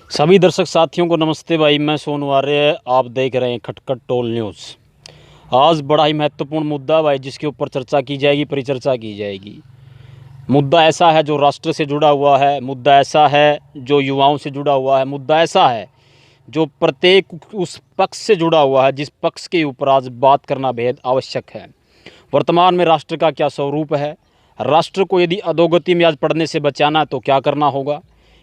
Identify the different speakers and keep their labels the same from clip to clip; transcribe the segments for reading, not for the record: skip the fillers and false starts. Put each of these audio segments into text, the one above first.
Speaker 1: सभी दर्शक साथियों को नमस्ते भाई। मैं सोनू आर्य, आप देख रहे हैं खटखट टोल न्यूज़। आज बड़ा ही महत्वपूर्ण मुद्दा भाई, जिसके ऊपर चर्चा की जाएगी, परिचर्चा की जाएगी। मुद्दा ऐसा है जो राष्ट्र से जुड़ा हुआ है, मुद्दा ऐसा है जो युवाओं से जुड़ा हुआ है, मुद्दा ऐसा है जो प्रत्येक उस पक्ष से जुड़ा हुआ है जिस पक्ष के ऊपर आज बात करना बेहद आवश्यक है। वर्तमान में राष्ट्र का क्या स्वरूप है, राष्ट्र को यदि अधोगति में आज पढ़ने से बचाना है तो क्या करना होगा,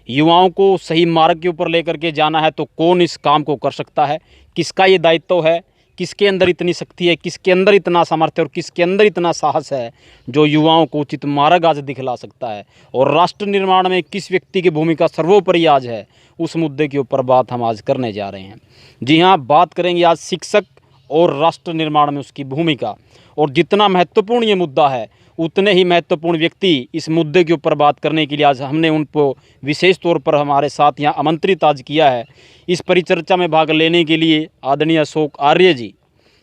Speaker 1: युवाओं को सही मार्ग के ऊपर लेकर के जाना है तो कौन इस काम को कर सकता है, किसका ये दायित्व है, किसके अंदर इतनी शक्ति है, किसके अंदर इतना सामर्थ्य और किसके अंदर इतना साहस है जो युवाओं को उचित मार्ग आज दिखला सकता है, और राष्ट्र निर्माण में किस व्यक्ति की भूमिका सर्वोपरि आज है, उस मुद्दे के ऊपर बात हम आज करने जा रहे हैं। जी हाँ, बात करेंगे आज शिक्षक और राष्ट्र निर्माण में उसकी भूमिका। और जितना महत्वपूर्ण ये मुद्दा है, उतने ही महत्वपूर्ण व्यक्ति इस मुद्दे के ऊपर बात करने के लिए आज हमने उनको विशेष तौर पर हमारे साथ यहाँ आमंत्रित आज किया है। इस परिचर्चा में भाग लेने के लिए आदरणीय अशोक आर्य जी,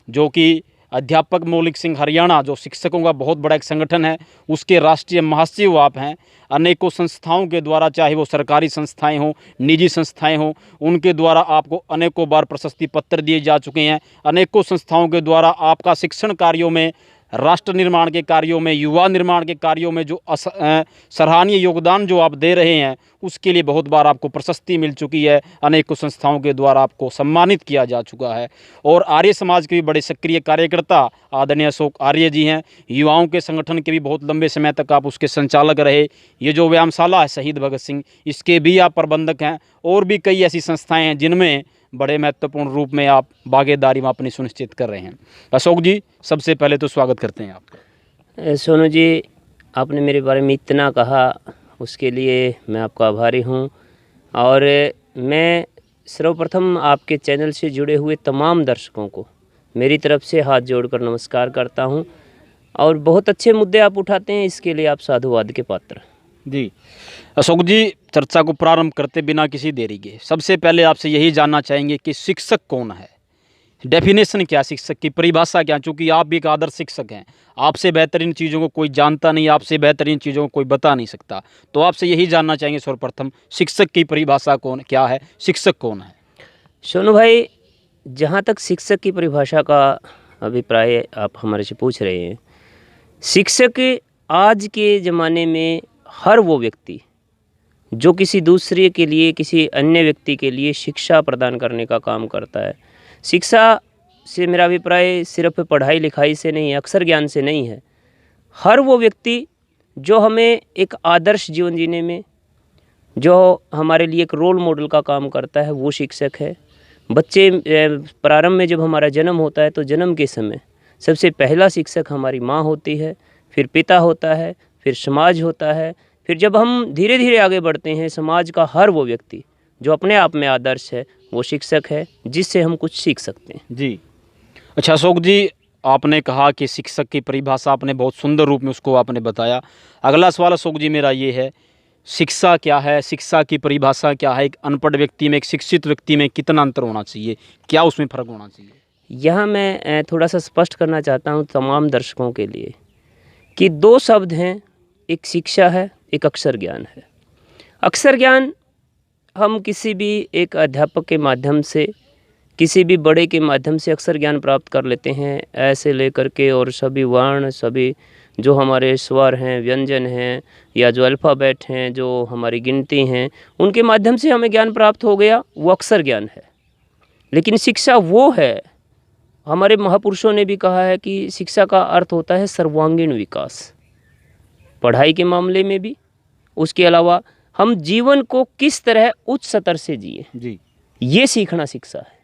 Speaker 1: जो कि अध्यापक मौलिक सिंह हरियाणा, जो शिक्षकों का बहुत बड़ा एक संगठन है, उसके राष्ट्रीय महासचिव आप हैं। अनेकों संस्थाओं के द्वारा, चाहे वो सरकारी संस्थाएं हों, निजी संस्थाएं हों, उनके द्वारा आपको अनेकों बार प्रशस्ति पत्र दिए जा चुके हैं। अनेकों संस्थाओं के द्वारा आपका शिक्षण कार्यों में, राष्ट्र निर्माण के कार्यों में, युवा निर्माण के कार्यों में जो सराहनीय योगदान जो आप दे रहे हैं, उसके लिए बहुत बार आपको प्रशस्ति मिल चुकी है। अनेकों संस्थाओं के द्वारा आपको सम्मानित किया जा चुका है। और आर्य समाज के भी बड़े सक्रिय कार्यकर्ता आदरणीय अशोक आर्य जी हैं। युवाओं के संगठन के भी बहुत लंबे समय तक आप उसके संचालक रहे। ये जो व्यायामशाला है शहीद भगत सिंह, इसके भी आप प्रबंधक हैं। और भी कई ऐसी संस्थाएँ हैं जिनमें बड़े महत्वपूर्ण रूप में आप भागीदारी में अपनी सुनिश्चित कर रहे हैं। अशोक जी, सबसे पहले तो स्वागत करते हैं आपका।
Speaker 2: सोनू जी, आपने मेरे बारे में इतना कहा, उसके लिए मैं आपका आभारी हूँ। और मैं सर्वप्रथम आपके चैनल से जुड़े हुए तमाम दर्शकों को मेरी तरफ से हाथ जोड़कर नमस्कार करता हूँ। और बहुत अच्छे मुद्दे आप उठाते हैं, इसके लिए आप साधुवाद के पात्र।
Speaker 1: जी अशोक जी, चर्चा को प्रारंभ करते बिना किसी देरी के सबसे पहले आपसे यही जानना चाहेंगे कि शिक्षक कौन है, डेफिनेशन क्या, शिक्षक की परिभाषा क्या। चूँकि आप भी एक आदर्श शिक्षक हैं, आपसे बेहतरीन चीज़ों को कोई जानता नहीं, आपसे बेहतरीन चीज़ों को कोई बता नहीं सकता। तो आपसे यही जानना चाहेंगे सर्वप्रथम, शिक्षक की परिभाषा कौन क्या है, शिक्षक कौन है।
Speaker 2: सोनू भाई, जहाँ तक शिक्षक की परिभाषा का अभिप्राय आप हमारे से पूछ रहे हैं, शिक्षक आज के ज़माने में हर वो व्यक्ति जो किसी दूसरे के लिए, किसी अन्य व्यक्ति के लिए शिक्षा प्रदान करने का काम करता है। शिक्षा से मेरा अभिप्राय सिर्फ पढ़ाई लिखाई से नहीं है, अक्षर ज्ञान से नहीं है। हर वो व्यक्ति जो हमें एक आदर्श जीवन जीने में, जो हमारे लिए एक रोल मॉडल का काम करता है, वो शिक्षक है। बच्चे प्रारंभ में जब हमारा जन्म होता है तो जन्म के समय सबसे पहला शिक्षक हमारी माँ होती है, फिर पिता होता है, फिर समाज होता है। फिर जब हम धीरे धीरे आगे बढ़ते हैं, समाज का हर वो व्यक्ति जो अपने आप में आदर्श है, वो शिक्षक है, जिससे हम कुछ सीख सकते हैं।
Speaker 1: जी अच्छा अशोक जी, आपने कहा कि शिक्षक की परिभाषा आपने बहुत सुंदर रूप में उसको आपने बताया। अगला सवाल अशोक जी मेरा ये है, शिक्षा क्या है, शिक्षा की परिभाषा क्या है, एक अनपढ़ व्यक्ति में, एक शिक्षित व्यक्ति में कितना अंतर होना चाहिए, क्या उसमें फ़र्क होना चाहिए।
Speaker 2: यहाँ मैं थोड़ा सा स्पष्ट करना चाहता हूँ तमाम दर्शकों के लिए कि दो शब्द हैं, एक शिक्षा है, एक अक्षर ज्ञान है। अक्षर ज्ञान हम किसी भी एक अध्यापक के माध्यम से, किसी भी बड़े के माध्यम से अक्षर ज्ञान प्राप्त कर लेते हैं, ऐसे लेकर के, और सभी वर्ण, सभी जो हमारे स्वर हैं, व्यंजन हैं, या जो अल्फ़ाबेट हैं, जो हमारी गिनती हैं, उनके माध्यम से हमें ज्ञान प्राप्त हो गया, वो अक्षर ज्ञान है। लेकिन शिक्षा वो है, हमारे महापुरुषों ने भी कहा है कि शिक्षा का अर्थ होता है सर्वांगीण विकास, पढ़ाई के मामले में भी, उसके अलावा हम जीवन को किस तरह उच्च स्तर से जिए,
Speaker 1: जी
Speaker 2: ये सीखना शिक्षा है।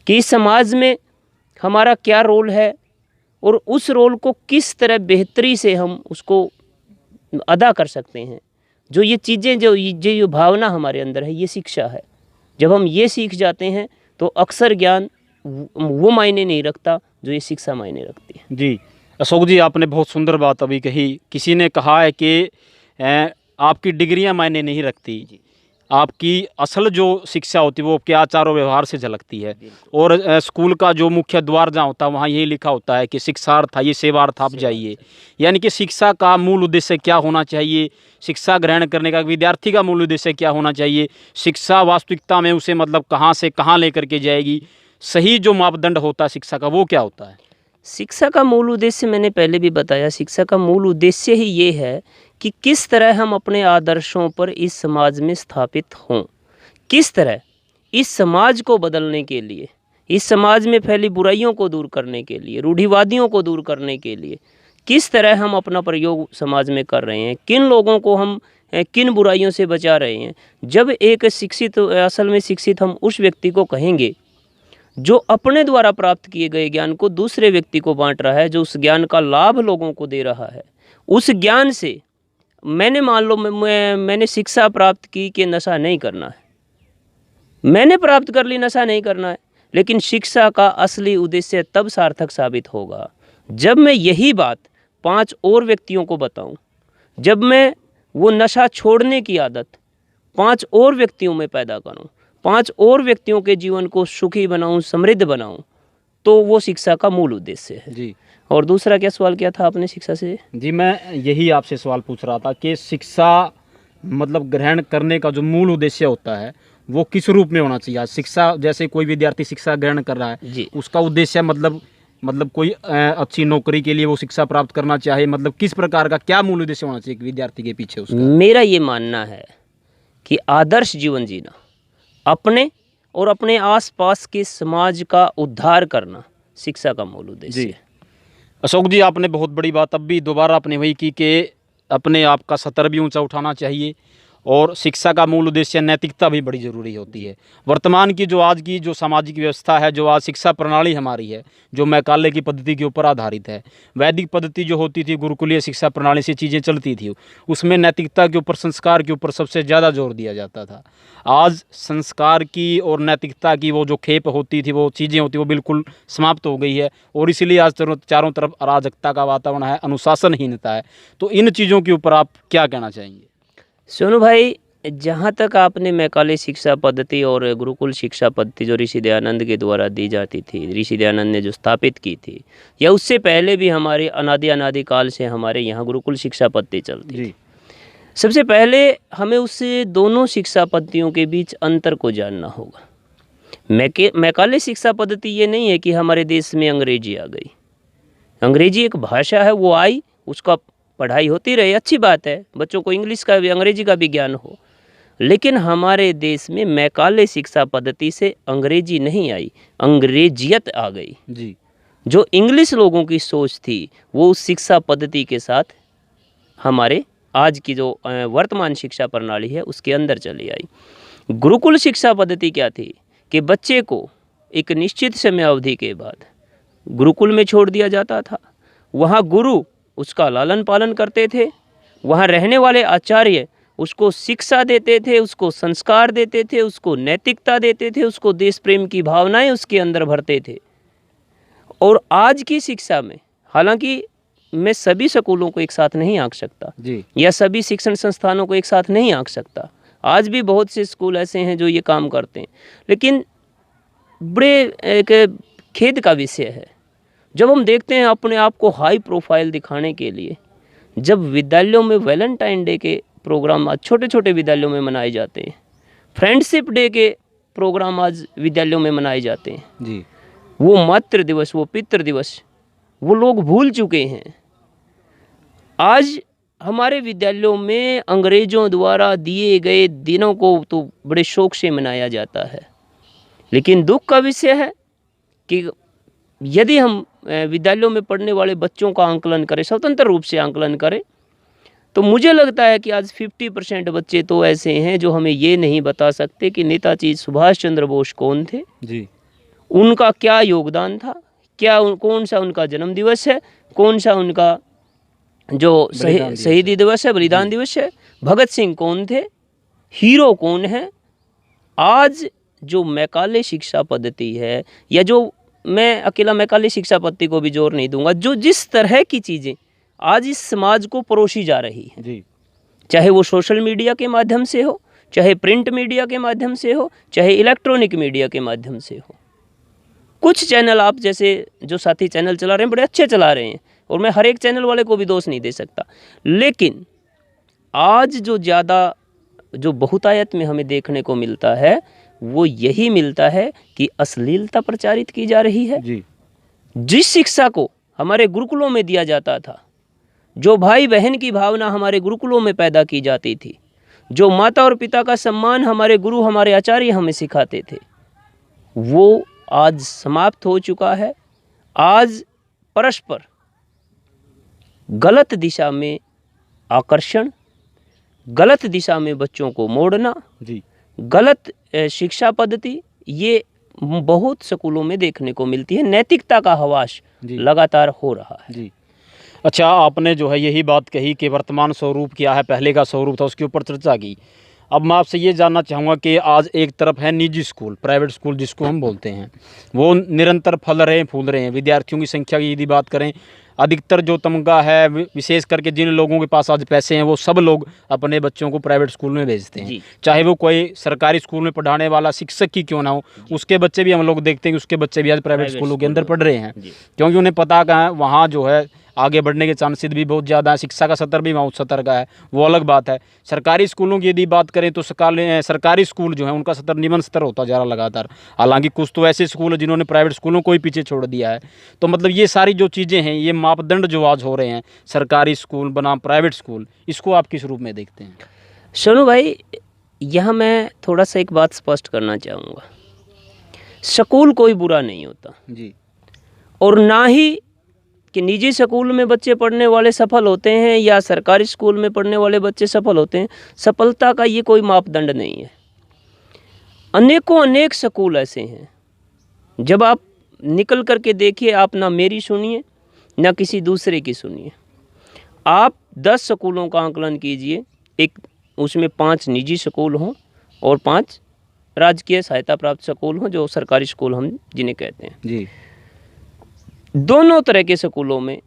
Speaker 2: कि इस समाज में हमारा क्या रोल है और उस रोल को किस तरह बेहतरी से हम उसको अदा कर सकते हैं। जो ये चीज़ें, जो भावना हमारे अंदर है, ये शिक्षा है। जब हम ये सीख जाते हैं तो अक्षर ज्ञान वो मायने नहीं रखता जो ये शिक्षा मायने रखती है।
Speaker 1: जी अशोक जी, आपने बहुत सुंदर बात अभी कही। किसी ने कहा है कि आपकी डिग्रियां मायने नहीं रखती। आपकी असल जो शिक्षा होती है वो आपके आचार और व्यवहार से झलकती है। और स्कूल का जो मुख्य द्वार जहाँ होता है वहाँ यही लिखा होता है कि शिक्षार्थ ये सेवार्थ आप जाइए। यानी कि शिक्षा का मूल उद्देश्य क्या होना चाहिए, शिक्षा ग्रहण करने का विद्यार्थी का मूल उद्देश्य क्या होना चाहिए, शिक्षा वास्तविकता में उसे मतलब कहाँ से कहाँ लेकर के जाएगी, सही जो मापदंड होता है शिक्षा का वो क्या होता है?
Speaker 2: शिक्षा का मूल उद्देश्य मैंने पहले भी बताया, शिक्षा का मूल उद्देश्य ही ये है कि किस तरह हम अपने आदर्शों पर इस समाज में स्थापित हों, किस तरह इस समाज को बदलने के लिए, इस समाज में फैली बुराइयों को दूर करने के लिए, रूढ़िवादियों को दूर करने के लिए किस तरह हम अपना प्रयोग समाज में कर रहे हैं, किन लोगों को हम किन बुराइयों से बचा रहे हैं। जब एक शिक्षित, असल में शिक्षित हम उस व्यक्ति को कहेंगे जो अपने द्वारा प्राप्त किए गए ज्ञान को दूसरे व्यक्ति को बांट रहा है, जो उस ज्ञान का लाभ लोगों को दे रहा है। उस ज्ञान से मैंने, मान लो मैंने शिक्षा प्राप्त की कि नशा नहीं करना है, मैंने प्राप्त कर ली नशा नहीं करना है, लेकिन शिक्षा का असली उद्देश्य तब सार्थक साबित होगा जब मैं यही बात 5 और व्यक्तियों को बताऊं, जब मैं वो नशा छोड़ने की आदत 5 और व्यक्तियों में पैदा करूं, 5 और व्यक्तियों के जीवन को सुखी बनाऊं, समृद्ध बनाऊं, तो वो शिक्षा का मूल उद्देश्य है
Speaker 1: जी।
Speaker 2: और दूसरा क्या सवाल किया था आपने शिक्षा से?
Speaker 1: जी, मैं यही आपसे सवाल पूछ रहा था कि शिक्षा मतलब ग्रहण करने का जो मूल उद्देश्य होता है वो किस रूप में होना चाहिए? शिक्षा, जैसे कोई विद्यार्थी शिक्षा ग्रहण कर रहा है
Speaker 2: जी,
Speaker 1: उसका उद्देश्य मतलब कोई अच्छी नौकरी के लिए वो शिक्षा प्राप्त करना चाहे, मतलब किस प्रकार का क्या मूल उद्देश्य होना चाहिए विद्यार्थी के पीछे उसका?
Speaker 2: मेरा ये मानना है कि आदर्श जीवन जीना, अपने और अपने आसपास के समाज का उद्धार करना शिक्षा का मूल उद्देश्य है।
Speaker 1: अशोक जी, आपने बहुत बड़ी बात अब भी दोबारा आपने वही की कि अपने आप का स्तर भी ऊंचा उठाना चाहिए और शिक्षा का मूल उद्देश्य नैतिकता भी बड़ी ज़रूरी होती है। वर्तमान की जो आज की जो सामाजिक व्यवस्था है, जो आज शिक्षा प्रणाली हमारी है, जो मैकाले की पद्धति के ऊपर आधारित है, वैदिक पद्धति जो होती थी, गुरुकुलीय शिक्षा प्रणाली से चीज़ें चलती थी, उसमें नैतिकता के ऊपर, संस्कार के ऊपर सबसे ज़्यादा जोर दिया जाता था। आज संस्कार की और नैतिकता की वो जो खेप होती थी, वो चीज़ें होती वो बिल्कुल समाप्त हो गई है और इसीलिए आज चारों तरफ अराजकता का वातावरण है, अनुशासनहीनता है। तो इन चीज़ों के ऊपर आप क्या कहना चाहेंगे?
Speaker 2: सोनू भाई, जहाँ तक आपने मैकाले शिक्षा पद्धति और गुरुकुल शिक्षा पद्धति जो ऋषि दयानंद के द्वारा दी जाती थी, ऋषि दयानंद ने जो स्थापित की थी, या उससे पहले भी हमारे अनादि काल से हमारे यहाँ गुरुकुल शिक्षा पद्धति चलती थी। सबसे पहले हमें उस दोनों शिक्षा पद्धतियों के बीच अंतर को जानना होगा। मैकाले शिक्षा पद्धति ये नहीं है कि हमारे देश में अंग्रेजी आ गई। अंग्रेजी एक भाषा है, वो आई, उसका पढ़ाई होती रही, अच्छी बात है, बच्चों को इंग्लिश का भी अंग्रेजी का भी ज्ञान हो, लेकिन हमारे देश में मैकाले शिक्षा पद्धति से अंग्रेजी नहीं आई, अंग्रेजियत आ गई
Speaker 1: जी।
Speaker 2: जो इंग्लिश लोगों की सोच थी वो उस शिक्षा पद्धति के साथ हमारे आज की जो वर्तमान शिक्षा प्रणाली है उसके अंदर चली आई। गुरुकुल शिक्षा पद्धति क्या थी कि बच्चे को एक निश्चित समय अवधि के बाद गुरुकुल में छोड़ दिया जाता था, वहाँ गुरु उसका लालन पालन करते थे, वहाँ रहने वाले आचार्य उसको शिक्षा देते थे, उसको संस्कार देते थे, उसको नैतिकता देते थे, उसको देश प्रेम की भावनाएं उसके अंदर भरते थे। और आज की शिक्षा में, हालांकि मैं सभी स्कूलों को एक साथ नहीं आंक सकता
Speaker 1: जी,
Speaker 2: या सभी शिक्षण संस्थानों को एक साथ नहीं आंक सकता, आज भी बहुत से स्कूल ऐसे हैं जो ये काम करते हैं, लेकिन बड़े एक खेद का विषय है जब हम देखते हैं अपने आप को हाई प्रोफाइल दिखाने के लिए, जब विद्यालयों में वैलेंटाइन डे के प्रोग्राम आज छोटे छोटे विद्यालयों में मनाए जाते हैं, फ्रेंडशिप डे के प्रोग्राम आज विद्यालयों में मनाए जाते हैं
Speaker 1: जी,
Speaker 2: वो मातृ दिवस, वो पितृ दिवस, वो लोग भूल चुके हैं। आज हमारे विद्यालयों में अंग्रेज़ों द्वारा दिए गए दिनों को तो बड़े शौक से मनाया जाता है, लेकिन दुख का विषय है कि यदि हम विद्यालयों में पढ़ने वाले बच्चों का आंकलन करें, स्वतंत्र रूप से आंकलन करें, तो मुझे लगता है कि आज 50% बच्चे तो ऐसे हैं जो हमें ये नहीं बता सकते कि नेताजी सुभाष चंद्र बोस कौन थे
Speaker 1: जी,
Speaker 2: उनका क्या योगदान था, कौन सा उनका जन्म दिवस है, कौन सा उनका जो शहीदी दिवस है, बलिदान दिवस है, भगत सिंह कौन थे, हीरो कौन है। आज जो मैकाले शिक्षा पद्धति है, या जो मैं अकेला मैकाले शिक्षा पद्धति को भी जोर नहीं दूंगा, जो जिस तरह की चीज़ें आज इस समाज को परोसी जा रही हैं,
Speaker 1: जी,
Speaker 2: चाहे वो सोशल मीडिया के माध्यम से हो, चाहे प्रिंट मीडिया के माध्यम से हो, चाहे इलेक्ट्रॉनिक मीडिया के माध्यम से हो। कुछ चैनल आप जैसे जो साथी चैनल चला रहे हैं बड़े अच्छे चला रहे हैं, और मैं हर एक चैनल वाले को भी दोष नहीं दे सकता, लेकिन आज जो ज़्यादा जो बहुतायत में हमें देखने को मिलता है वो यही मिलता है कि अश्लीलता प्रचारित की जा रही है।
Speaker 1: जी।
Speaker 2: जिस शिक्षा को हमारे गुरुकुलों में दिया जाता था, जो भाई बहन की भावना हमारे गुरुकुलों में पैदा की जाती थी, जो माता और पिता का सम्मान हमारे गुरु हमारे आचार्य हमें सिखाते थे, वो आज समाप्त हो चुका है। आज परस्पर गलत दिशा में आकर्षण, गलत दिशा में बच्चों को मोड़ना,
Speaker 1: जी।
Speaker 2: गलत शिक्षा पद्धति, ये बहुत स्कूलों में देखने को मिलती है। नैतिकता का हवास लगातार हो रहा है।
Speaker 1: जी। अच्छा, आपने जो है यही बात कही कि वर्तमान स्वरूप क्या है, पहले का स्वरूप था, उसके ऊपर चर्चा की। अब मैं आपसे ये जानना चाहूँगा कि आज एक तरफ है निजी स्कूल, प्राइवेट स्कूल जिसको हम बोलते हैं, वो निरंतर फल रहे हैं, फूल रहे हैं। विद्यार्थियों की संख्या की यदि बात करें, अधिकतर जो तमगा है, विशेष करके जिन लोगों के पास आज पैसे हैं, वो सब लोग अपने बच्चों को प्राइवेट स्कूल में भेजते हैं। चाहे वो कोई सरकारी स्कूल में पढ़ाने वाला शिक्षक ही क्यों ना हो, उसके बच्चे भी हम लोग देखते हैं कि उसके बच्चे भी आज प्राइवेट स्कूलों के अंदर पढ़ रहे हैं, क्योंकि उन्हें पता का है वहाँ जो है आगे बढ़ने के चांसेस भी बहुत ज़्यादा है, शिक्षा का स्तर भी बहुत स्तर का है, वो अलग बात है। सरकारी स्कूलों की यदि बात करें तो सरकारी स्कूल जो है उनका स्तर निम्न स्तर होता जा रहा लगातार। हालांकि कुछ तो ऐसे स्कूल हैं जिन्होंने प्राइवेट स्कूलों को ही पीछे छोड़ दिया है। तो मतलब ये सारी जो चीज़ें हैं, ये मापदंड जो आज हो रहे हैं, सरकारी स्कूल बनाम प्राइवेट स्कूल, इसको आप किस रूप में देखते हैं?
Speaker 2: सोनू भाई, यहाँ मैं थोड़ा सा एक बात स्पष्ट करना चाहूँगा। स्कूल कोई बुरा नहीं होता
Speaker 1: जी,
Speaker 2: और ना ही कि निजी स्कूल में बच्चे पढ़ने वाले सफल होते हैं या सरकारी स्कूल में पढ़ने वाले बच्चे सफल होते हैं। सफलता का ये कोई मापदंड नहीं है। अनेक स्कूल ऐसे हैं, जब आप निकल करके देखिए, आप ना मेरी सुनिए ना किसी दूसरे की सुनिए, आप 10 स्कूलों का आंकलन कीजिए, एक उसमें 5 निजी स्कूल हों और 5 राजकीय सहायता प्राप्त स्कूल हों, जो सरकारी स्कूल हम जिन्हें कहते हैं।
Speaker 1: जी।
Speaker 2: दोनों तरह के स्कूलों में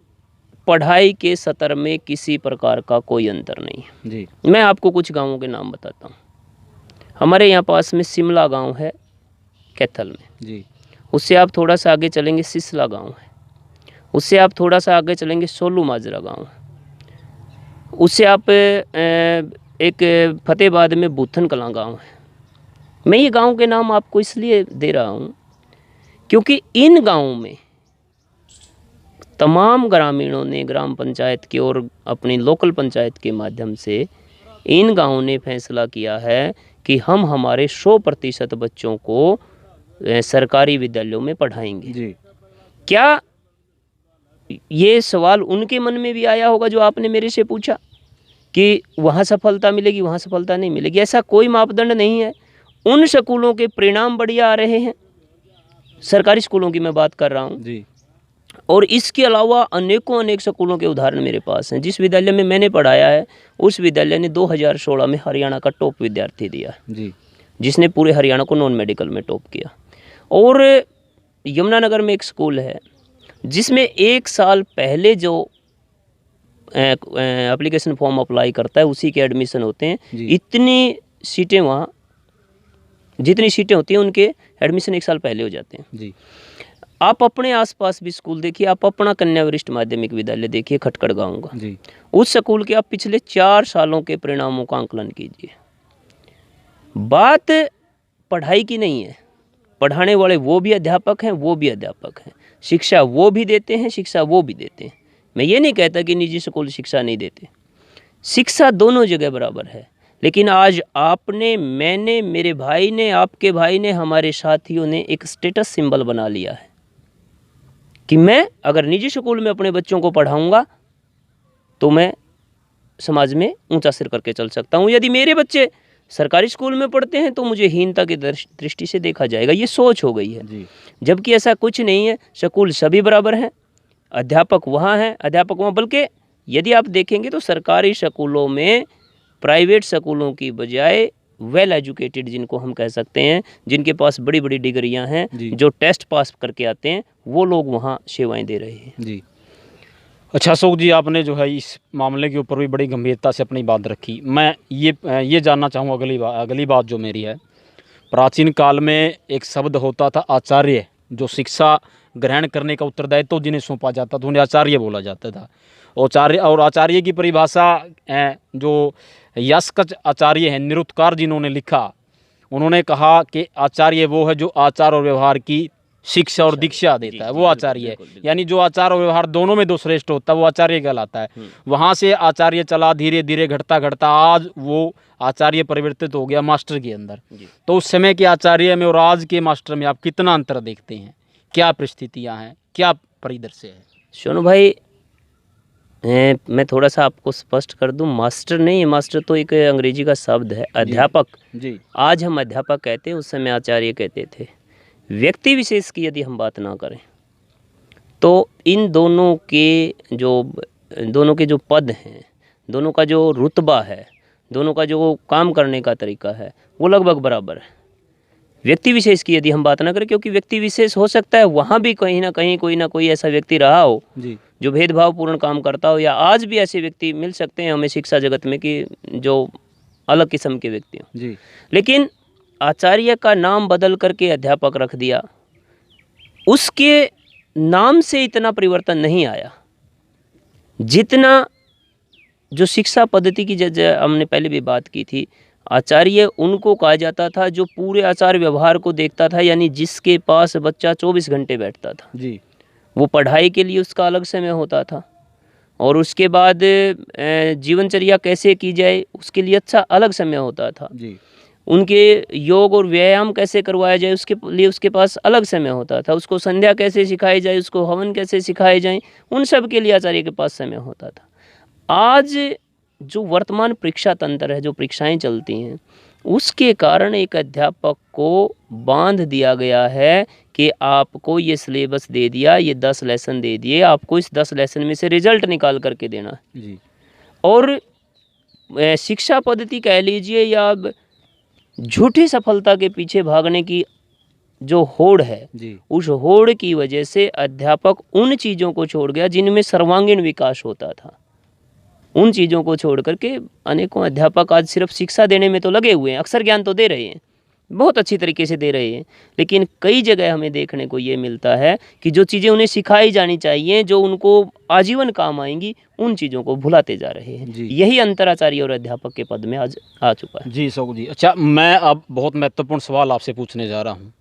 Speaker 2: पढ़ाई के स्तर में किसी प्रकार का कोई अंतर नहीं है।
Speaker 1: जी।
Speaker 2: मैं आपको कुछ गांवों के नाम बताता हूँ। हमारे यहाँ पास में शिमला गांव है, कैथल में।
Speaker 1: जी।
Speaker 2: उससे आप थोड़ा सा आगे चलेंगे, सिसला गांव है। उससे आप थोड़ा सा आगे चलेंगे, सोलू माजरा गांव है। उससे आप एक फतेहाबाद में बूथन कलां गांव है। मैं ये गांव के नाम आपको इसलिए दे रहा हूँ क्योंकि इन गांवों में तमाम ग्रामीणों ने ग्राम पंचायत के और अपनी लोकल पंचायत के माध्यम से इन गांवों ने फैसला किया है कि हम हमारे 100% बच्चों को सरकारी विद्यालयों में पढ़ाएंगे।
Speaker 1: जी।
Speaker 2: क्या ये सवाल उनके मन में भी आया होगा जो आपने मेरे से पूछा कि वहाँ सफलता मिलेगी, वहाँ सफलता नहीं मिलेगी? ऐसा कोई मापदंड नहीं है। उन स्कूलों के परिणाम बढ़िया आ रहे हैं, सरकारी स्कूलों की मैं बात कर रहा हूँ
Speaker 1: जी।
Speaker 2: और इसके अलावा अनेक स्कूलों के उदाहरण मेरे पास हैं। जिस विद्यालय में मैंने पढ़ाया है उस विद्यालय ने 2016 में हरियाणा का टॉप विद्यार्थी दिया
Speaker 1: जी,
Speaker 2: जिसने पूरे हरियाणा को नॉन मेडिकल में टॉप किया। और यमुनानगर में एक स्कूल है जिसमें 1 साल पहले जो एप्लीकेशन फॉर्म अप्लाई करता है उसी के एडमिशन होते हैं। इतनी सीटें वहाँ, जितनी सीटें होती हैं उनके एडमिशन 1 साल पहले हो जाते हैं।
Speaker 1: जी।
Speaker 2: आप अपने आसपास भी स्कूल देखिए, आप अपना कन्या वरिष्ठ माध्यमिक विद्यालय देखिए खटकड़ गाँव का,
Speaker 1: जी।
Speaker 2: उस स्कूल के आप पिछले 4 सालों के परिणामों का आंकलन कीजिए। बात पढ़ाई की नहीं है, पढ़ाने वाले वो भी अध्यापक हैं, वो भी अध्यापक हैं, शिक्षा वो भी देते हैं, शिक्षा वो भी देते हैं। मैं ये नहीं कहता कि निजी स्कूल शिक्षा नहीं देते, शिक्षा दोनों जगह बराबर है। लेकिन आज आपने, मैंने, मेरे भाई ने, आपके भाई ने, हमारे साथियों ने एक स्टेटस सिंबल बना लिया है कि मैं अगर निजी स्कूल में अपने बच्चों को पढ़ाऊंगा तो मैं समाज में ऊंचा सिर करके चल सकता हूं। यदि मेरे बच्चे सरकारी स्कूल में पढ़ते हैं तो मुझे हीनता की दृष्टि से देखा जाएगा। ये सोच हो गई है, जबकि ऐसा कुछ नहीं है। स्कूल सभी बराबर हैं, अध्यापक वहाँ हैं, अध्यापक वहाँ। बल्कि यदि आप देखेंगे तो सरकारी स्कूलों में प्राइवेट स्कूलों की बजाय वेल एजुकेटेड, जिनको हम कह सकते हैं, जिनके पास बड़ी बड़ी डिग्रियां हैं, जो टेस्ट पास करके आते हैं, वो लोग वहाँ सेवाएं दे रहे हैं।
Speaker 1: जी। अच्छा अशोक जी, आपने जो है इस मामले के ऊपर भी बड़ी गंभीरता से अपनी बात रखी। मैं ये जानना चाहूँगा, अगली बात जो मेरी है, प्राचीन काल में एक शब्द होता था आचार्य, जो शिक्षा ग्रहण करने का उत्तरदायित्व तो जिन्हें सौंपा जाता था उन्हें आचार्य बोला जाता था। आचार्य की परिभाषा जो यास्कच आचार्य हैं, निरुक्तकार जिन्होंने लिखा, उन्होंने कहा कि आचार्य वो है जो आचार और व्यवहार की शिक्षा और दीक्षा देता है, वो आचार्य है। यानी जो आचार और व्यवहार दोनों में दो श्रेष्ठ होता है वो आचार्य कहलाता है। वहाँ से आचार्य चला, धीरे धीरे घटता घटता आज वो आचार्य परिवर्तित हो गया मास्टर के अंदर। तो उस समय के आचार्य में और आज के मास्टर में आप कितना अंतर देखते हैं? क्या परिस्थितियाँ हैं, क्या परिदृश्य है?
Speaker 2: सोनू भाई, मैं थोड़ा सा आपको स्पष्ट कर दूं, मास्टर नहीं, मास्टर तो एक अंग्रेजी का शब्द है, अध्यापक
Speaker 1: जी।
Speaker 2: आज हम अध्यापक कहते हैं, उस समय आचार्य कहते थे। व्यक्ति विशेष की यदि हम बात ना करें तो इन दोनों के जो पद हैं, दोनों का जो रुतबा है, दोनों का जो काम करने का तरीका है, वो लगभग बराबर है। व्यक्ति विशेष की यदि हम बात ना करें, क्योंकि व्यक्ति विशेष हो सकता है वहाँ भी कहीं ना कहीं कोई ना कोई ऐसा व्यक्ति रहा हो
Speaker 1: जी।
Speaker 2: जो भेदभावपूर्ण काम करता हो, या आज भी ऐसे व्यक्ति मिल सकते हैं हमें शिक्षा जगत में कि जो अलग किस्म के व्यक्ति हों
Speaker 1: जी।
Speaker 2: लेकिन आचार्य का नाम बदल करके अध्यापक रख दिया, उसके नाम से इतना परिवर्तन नहीं आया जितना जो शिक्षा पद्धति की हमने पहले भी बात की थी। आचार्य उनको कहा जाता था जो पूरे आचार व्यवहार को देखता था, यानी जिसके पास बच्चा 24 घंटे बैठता था
Speaker 1: जी।
Speaker 2: वो पढ़ाई के लिए उसका अलग समय होता था, और उसके बाद जीवनचर्या कैसे की जाए उसके लिए अच्छा अलग समय होता था
Speaker 1: जी।
Speaker 2: उनके योग और व्यायाम कैसे करवाया जाए उसके लिए उसके पास अलग समय होता था, उसको संध्या कैसे सिखाई जाए, उसको हवन कैसे सिखाए जाएं, उन सब के लिए आचार्य के पास समय होता था। आज जो वर्तमान परीक्षा तंत्र है, जो परीक्षाएं चलती हैं, उसके कारण एक अध्यापक को बांध दिया गया है कि आपको ये सिलेबस दे दिया, ये 10 लेसन दे दिए, आपको इस 10 लेसन में से रिजल्ट निकाल करके देना है
Speaker 1: जी।
Speaker 2: और शिक्षा पद्धति कह लीजिए या झूठी सफलता के पीछे भागने की जो होड़ है
Speaker 1: जी।
Speaker 2: उस होड़ की वजह से अध्यापक उन चीज़ों को छोड़ गया जिनमें सर्वांगीण विकास होता था। उन चीज़ों को छोड़ करके अनेकों अध्यापक आज सिर्फ शिक्षा देने में तो लगे हुए हैं, अक्षर ज्ञान तो दे रहे हैं, बहुत अच्छी तरीके से दे रहे हैं, लेकिन कई जगह हमें देखने को ये मिलता है कि जो चीज़ें उन्हें सिखाई जानी चाहिए, जो उनको आजीवन काम आएंगी, उन चीज़ों को भुलाते जा रहे हैं। यही अंतर आचार्य और अध्यापक के पद में आज आ चुका है।
Speaker 1: जी अशोक जी, अच्छा मैं अब बहुत महत्वपूर्ण सवाल आपसे पूछने जा रहा हूँ।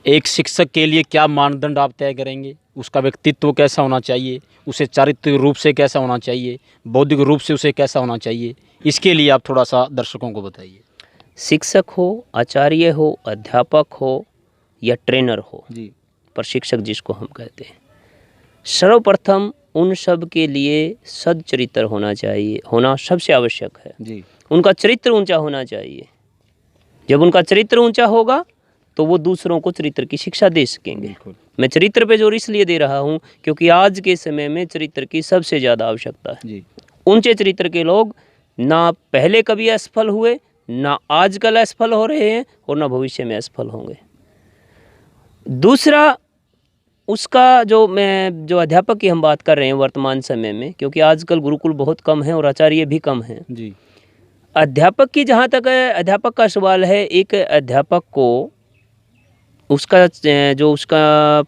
Speaker 1: एक शिक्षक के लिए क्या मानदंड आप तय करेंगे? उसका व्यक्तित्व कैसा होना चाहिए, उसे चारित्रिक रूप से कैसा होना चाहिए, बौद्धिक रूप से उसे कैसा होना चाहिए, इसके लिए आप थोड़ा सा दर्शकों को बताइए।
Speaker 2: शिक्षक हो, आचार्य हो, अध्यापक हो या ट्रेनर हो
Speaker 1: जी,
Speaker 2: प्रशिक्षक जिसको हम कहते हैं, सर्वप्रथम उन सब के लिए सच्चरित्र होना सबसे आवश्यक है।
Speaker 1: जी।
Speaker 2: उनका चरित्र ऊंचा होना चाहिए। जब उनका चरित्र ऊंचा होगा तो वो दूसरों को चरित्र की शिक्षा दे सकेंगे। मैं चरित्र पे जोर इसलिए दे रहा हूँ क्योंकि आज के समय में चरित्र की सबसे ज़्यादा आवश्यकता है।
Speaker 1: जी।
Speaker 2: ऊंचे चरित्र के लोग ना पहले कभी असफल हुए, ना आजकल असफल हो रहे हैं और ना भविष्य में असफल होंगे। दूसरा, उसका जो अध्यापक की हम बात कर रहे हैं वर्तमान समय में, क्योंकि आजकल गुरुकुल बहुत कम है और आचार्य भी कम हैं।
Speaker 1: जी।
Speaker 2: अध्यापक की जहाँ तक अध्यापक का सवाल है, एक अध्यापक को उसका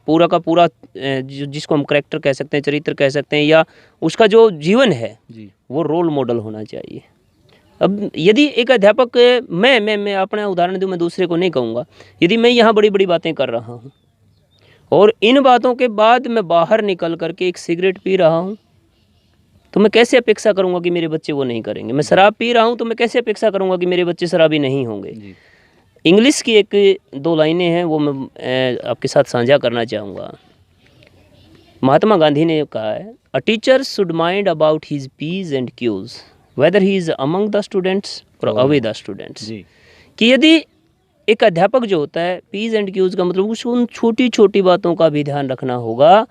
Speaker 2: पूरा का पूरा जिसको हम करैक्टर कह सकते हैं, चरित्र कह सकते हैं, या उसका जो जीवन है
Speaker 1: जी। वो
Speaker 2: रोल मॉडल होना चाहिए। अब यदि एक अध्यापक, मैं अपना उदाहरण दूं, मैं दूसरे को नहीं कहूँगा, यदि मैं यहाँ बड़ी बड़ी बातें कर रहा हूँ और इन बातों के बाद मैं बाहर निकल करके एक सिगरेट पी रहा हूँ, तो मैं कैसे अपेक्षा करूँगा कि मेरे बच्चे वो नहीं करेंगे। मैं शराब पी रहा हूँ तो मैं कैसे अपेक्षा करूँगा कि मेरे बच्चे शराबी नहीं होंगे। इंग्लिश की एक 2 लाइनें हैं, वो मैं आपके साथ साझा करना चाहूँगा। महात्मा गांधी ने कहा है, a teacher should mind about his P's and Q's whether he is among the students और अवे द स्टूडेंट्स। कि यदि एक अध्यापक जो होता है, पीज एंड क्यूज का मतलब उसको उन छोटी छोटी बातों का भी ध्यान रखना होगा,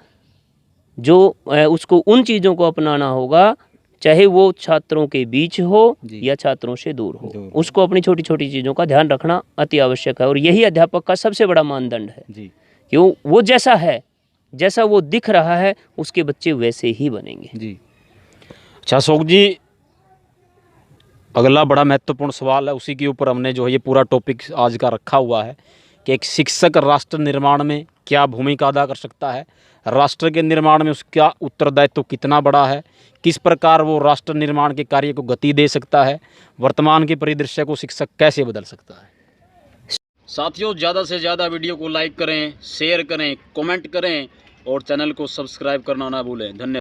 Speaker 2: जो उसको उन चीज़ों को अपनाना होगा, चाहे वो छात्रों के बीच हो या छात्रों से दूर हो, उसको अपनी छोटी छोटी चीज़ों का ध्यान रखना अति आवश्यक है। और यही अध्यापक का सबसे बड़ा मानदंड है। क्यों? वो जैसा है, जैसा वो दिख रहा है उसके बच्चे वैसे ही बनेंगे।
Speaker 1: जी। अच्छा अशोक जी, अगला बड़ा महत्वपूर्ण सवाल है, उसी के ऊपर हमने जो है ये पूरा टॉपिक आज का रखा हुआ है कि एक शिक्षक राष्ट्र निर्माण में क्या भूमिका अदा कर सकता है, राष्ट्र के निर्माण में उसका उत्तरदायित्व कितना बड़ा है, किस प्रकार वो राष्ट्र निर्माण के कार्य को गति दे सकता है, वर्तमान के परिदृश्य को शिक्षक कैसे बदल सकता है। साथियों, ज़्यादा से ज़्यादा वीडियो को लाइक करें, शेयर करें, कमेंट करें और चैनल को सब्सक्राइब करना ना भूलें। धन्यवाद।